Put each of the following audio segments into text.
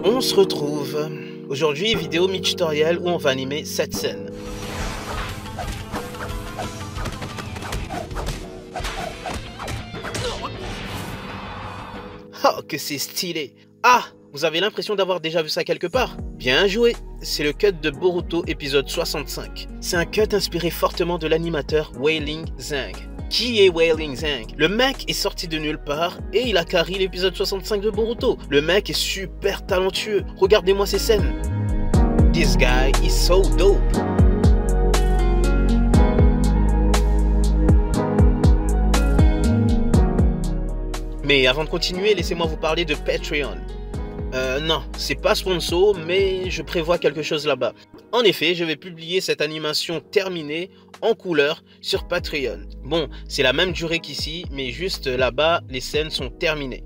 On se retrouve. Aujourd'hui, vidéo mi-tutoriel où on va animer cette scène. Oh, que c'est stylé! Ah, vous avez l'impression d'avoir déjà vu ça quelque part? Bien joué! C'est le cut de Boruto épisode 65. C'est un cut inspiré fortement de l'animateur Wailing Zhang. Qui est Wailing Zhang? Le mec est sorti de nulle part et il a carré l'épisode 65 de Boruto. Le mec est super talentueux. Regardez-moi ces scènes. This guy is so dope. Mais avant de continuer, laissez-moi vous parler de Patreon. Non, c'est pas sponsor, mais je prévois quelque chose là-bas. En effet, je vais publier cette animation terminée en couleur sur Patreon. Bon, c'est la même durée qu'ici, mais juste là-bas, les scènes sont terminées.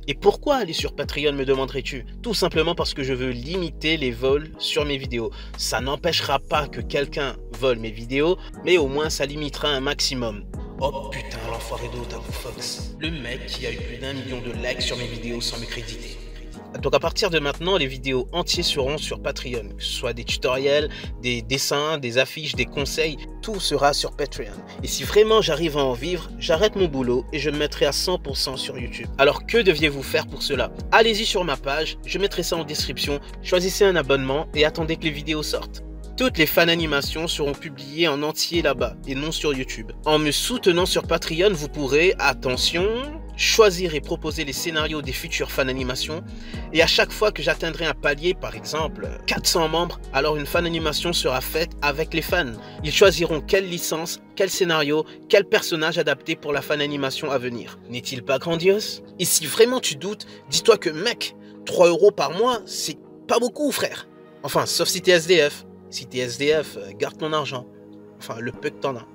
Et pourquoi aller sur Patreon, me demanderais-tu? Tout simplement parce que je veux limiter les vols sur mes vidéos. Ça n'empêchera pas que quelqu'un vole mes vidéos, mais au moins ça limitera un maximum. Oh putain, l'enfoiré de Otaku Fox. Le mec qui a eu plus d'1 million de likes sur mes vidéos sans me créditer. Donc à partir de maintenant, les vidéos entières seront sur Patreon, que ce soit des tutoriels, des dessins, des affiches, des conseils, tout sera sur Patreon. Et si vraiment j'arrive à en vivre, j'arrête mon boulot et je me mettrai à 100% sur YouTube. Alors que deviez-vous faire pour cela? Allez-y sur ma page, je mettrai ça en description, choisissez un abonnement et attendez que les vidéos sortent. Toutes les fan animations seront publiées en entier là-bas et non sur YouTube. En me soutenant sur Patreon, vous pourrez, attention, choisir et proposer les scénarios des futures fan animations. Et à chaque fois que j'atteindrai un palier, par exemple 400 membres, alors une fan animation sera faite avec les fans. Ils choisiront quelle licence, quel scénario, quel personnage adapté pour la fan animation à venir. N'est-il pas grandiose? Et si vraiment tu doutes, dis-toi que mec, 3 € par mois, c'est pas beaucoup frère. Enfin, sauf si t'es SDF. Si t'es SDF, garde ton argent. Enfin, le peu que t'en as.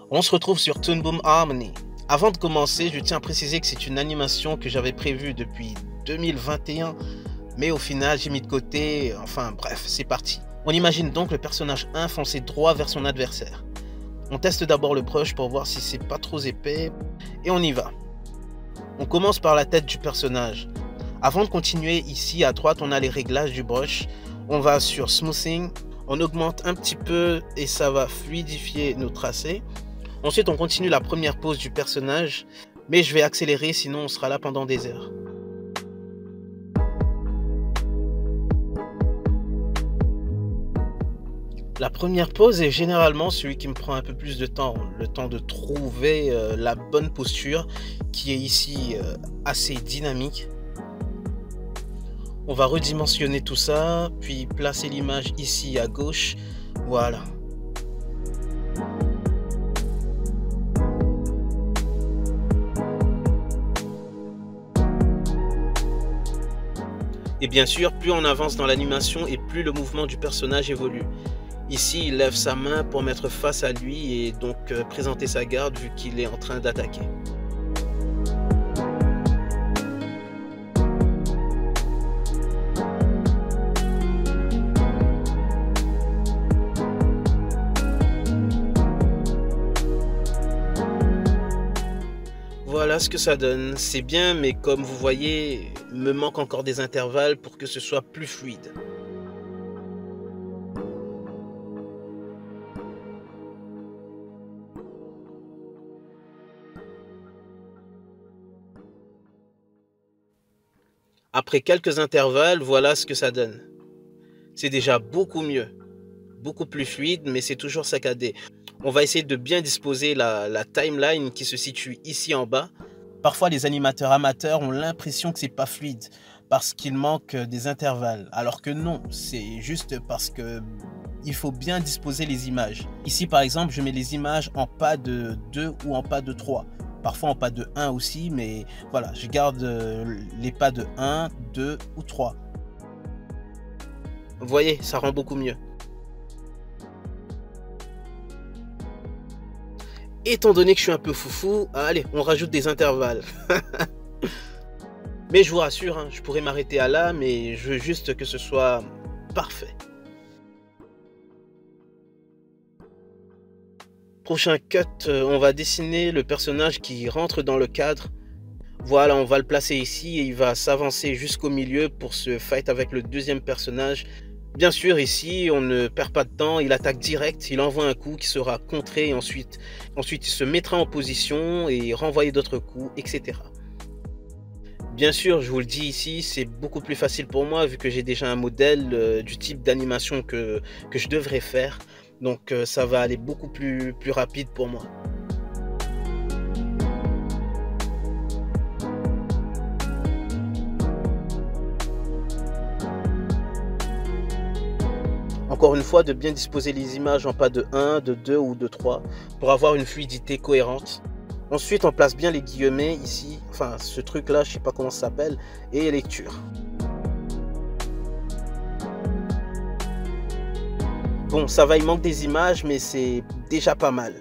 On se retrouve sur Toon Boom Harmony. Avant de commencer, je tiens à préciser que c'est une animation que j'avais prévue depuis 2021. Mais au final, j'ai mis de côté. Enfin, bref, c'est parti. On imagine donc le personnage 1 foncer droit vers son adversaire. On teste d'abord le brush pour voir si c'est pas trop épais. Et on y va. On commence par la tête du personnage. Avant de continuer, ici à droite, on a les réglages du brush. On va sur Smoothing. On augmente un petit peu et ça va fluidifier nos tracés. Ensuite, on continue la première pose du personnage, mais je vais accélérer, sinon on sera là pendant des heures. La première pose est généralement celui qui me prend un peu plus de temps, le temps de trouver la bonne posture, qui est ici assez dynamique. On va redimensionner tout ça, puis placer l'image ici à gauche. Voilà. Et bien sûr, plus on avance dans l'animation et plus le mouvement du personnage évolue. Ici, il lève sa main pour mettre face à lui et donc présenter sa garde vu qu'il est en train d'attaquer. Voilà ce que ça donne, c'est bien, mais comme vous voyez, il me manque encore des intervalles pour que ce soit plus fluide. Après quelques intervalles, voilà ce que ça donne. C'est déjà beaucoup mieux, beaucoup plus fluide, mais c'est toujours saccadé. On va essayer de bien disposer la timeline qui se situe ici en bas. Parfois, les animateurs amateurs ont l'impression que c'est pas fluide parce qu'il manque des intervalles. Alors que non, c'est juste parce que il faut bien disposer les images. Ici, par exemple, je mets les images en pas de 2 ou en pas de 3. Parfois en pas de 1 aussi, mais voilà, je garde les pas de 1, 2 ou 3. Vous voyez, ça rend beaucoup mieux. Étant donné que je suis un peu foufou, allez, on rajoute des intervalles. Mais je vous rassure, hein, je pourrais m'arrêter à là, mais je veux juste que ce soit parfait. Prochain cut, on va dessiner le personnage qui rentre dans le cadre. Voilà, on va le placer ici et il va s'avancer jusqu'au milieu pour se fight avec le deuxième personnage. Bien sûr, ici, on ne perd pas de temps, il attaque direct, il envoie un coup qui sera contré et ensuite il se mettra en position et renvoyer d'autres coups, etc. Bien sûr, je vous le dis ici, c'est beaucoup plus facile pour moi vu que j'ai déjà un modèle du type d'animation que je devrais faire. Donc ça va aller beaucoup plus rapide pour moi. Encore une fois, de bien disposer les images en pas de 1, de 2 ou de 3 pour avoir une fluidité cohérente. Ensuite, on place bien les guillemets ici, enfin ce truc là, je sais pas comment ça s'appelle, et lecture. Bon, ça va, il manque des images, mais c'est déjà pas mal.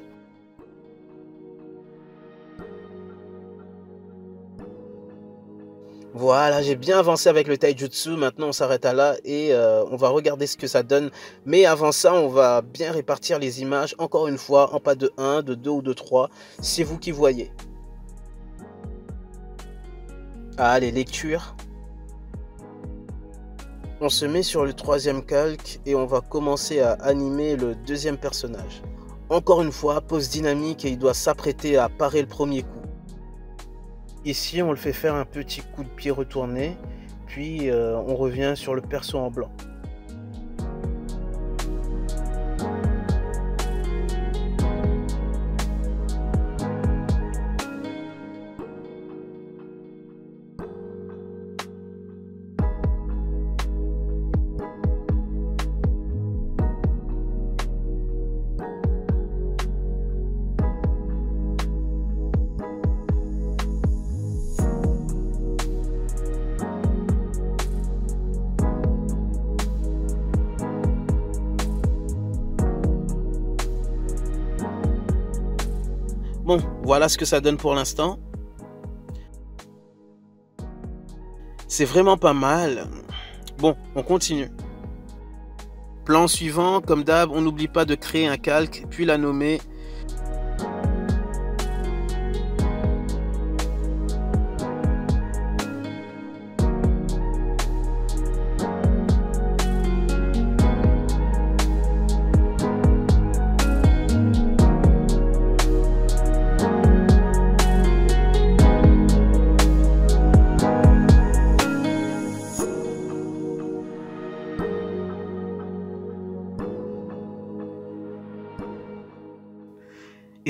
Voilà, j'ai bien avancé avec le taijutsu, maintenant on s'arrête à là et on va regarder ce que ça donne. Mais avant ça, on va bien répartir les images, encore une fois, en pas de 1, de 2 ou de 3. C'est vous qui voyez. Allez, lecture. On se met sur le troisième calque et on va commencer à animer le deuxième personnage. Encore une fois, pose dynamique et il doit s'apprêter à parer le premier coup. Ici, on le fait faire un petit coup de pied retourné, puis on revient sur le perso en blanc. Bon, voilà ce que ça donne pour l'instant. C'est vraiment pas mal. Bon, on continue. Plan suivant, comme d'hab, on n'oublie pas de créer un calque, puis la nommer.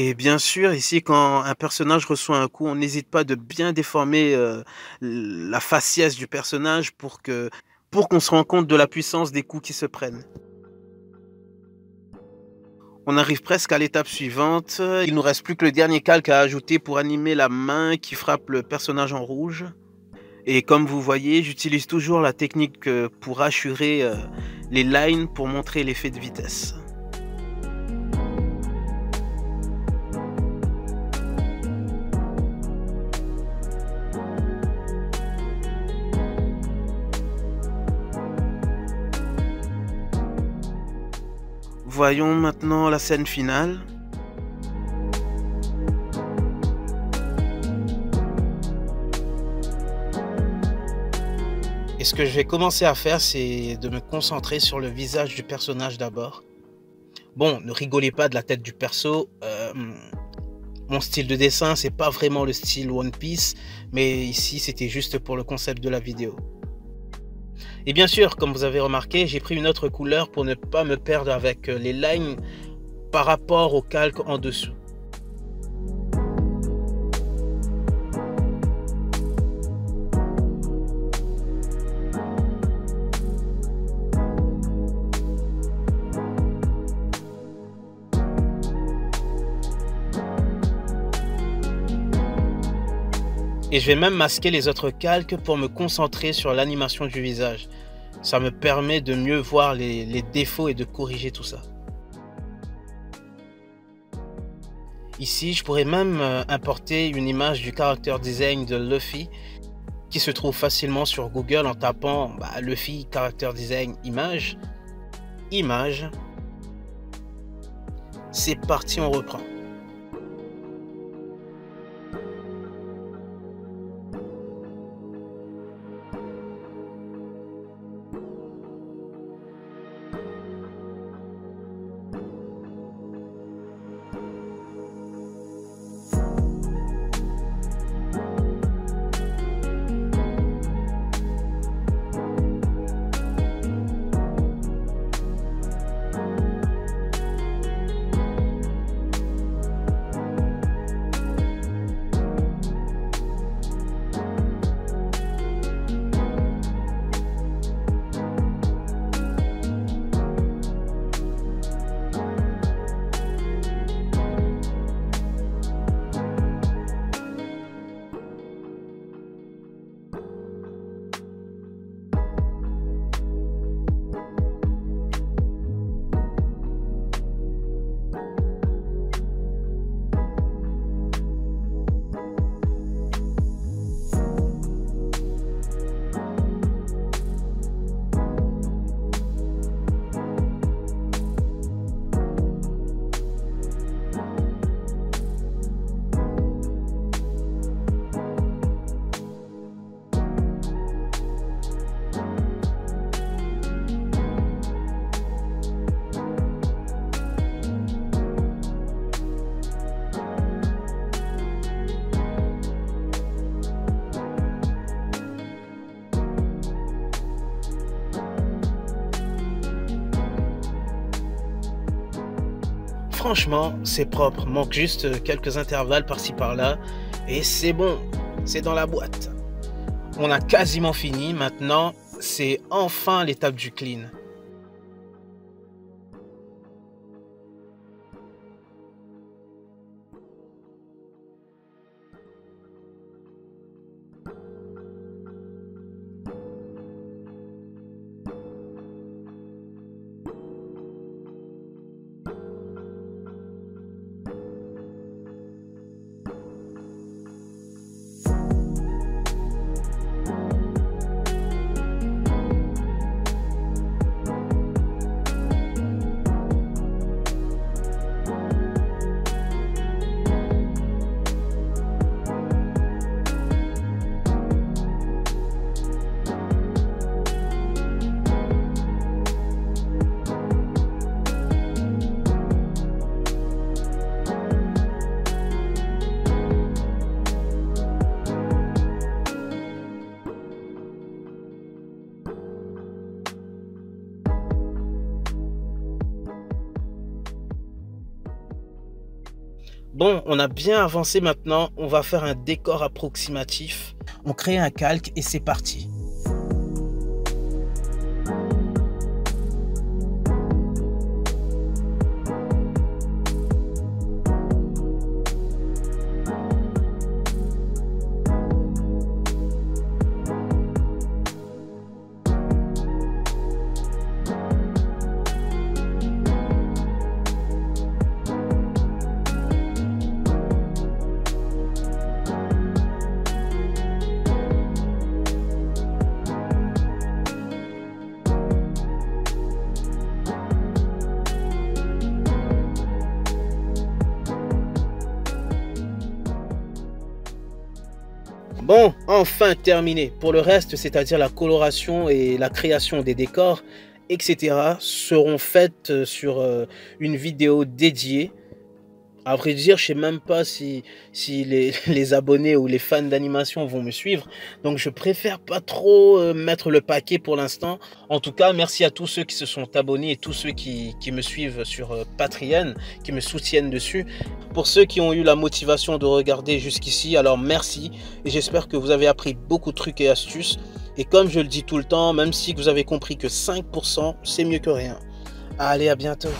Et bien sûr, ici, quand un personnage reçoit un coup, on n'hésite pas de bien déformer la faciès du personnage pour qu'on se rende compte de la puissance des coups qui se prennent. On arrive presque à l'étape suivante. Il nous reste plus que le dernier calque à ajouter pour animer la main qui frappe le personnage en rouge. Et comme vous voyez, j'utilise toujours la technique pour assurer les lines pour montrer l'effet de vitesse. Voyons maintenant la scène finale. Et ce que je vais commencer à faire, c'est de me concentrer sur le visage du personnage d'abord. Bon, ne rigolez pas de la tête du perso. Mon style de dessin, c'est pas vraiment le style One Piece, mais ici, c'était juste pour le concept de la vidéo. Et bien sûr, comme vous avez remarqué, j'ai pris une autre couleur pour ne pas me perdre avec les lines par rapport au calque en dessous. Et je vais même masquer les autres calques pour me concentrer sur l'animation du visage. Ça me permet de mieux voir les défauts et de corriger tout ça. Ici, je pourrais même importer une image du character design de Luffy qui se trouve facilement sur Google en tapant Luffy character design image. Image. C'est parti, on reprend. Franchement, c'est propre, manque juste quelques intervalles par-ci par-là et c'est bon, c'est dans la boîte. On a quasiment fini, maintenant c'est enfin l'étape du clean. Bon, on a bien avancé maintenant, on va faire un décor approximatif. On crée un calque et c'est parti. Bon, enfin terminé. Pour le reste, c'est-à-dire la coloration et la création des décors, etc., seront faites sur une vidéo dédiée. À vrai dire, je sais même pas si les abonnés ou les fans d'animation vont me suivre. Donc, je préfère pas trop mettre le paquet pour l'instant. En tout cas, merci à tous ceux qui se sont abonnés et tous ceux qui me suivent sur Patreon, qui me soutiennent dessus. Pour ceux qui ont eu la motivation de regarder jusqu'ici, alors merci. Et j'espère que vous avez appris beaucoup de trucs et astuces. Et comme je le dis tout le temps, même si vous avez compris que 5%, c'est mieux que rien. Allez, à bientôt.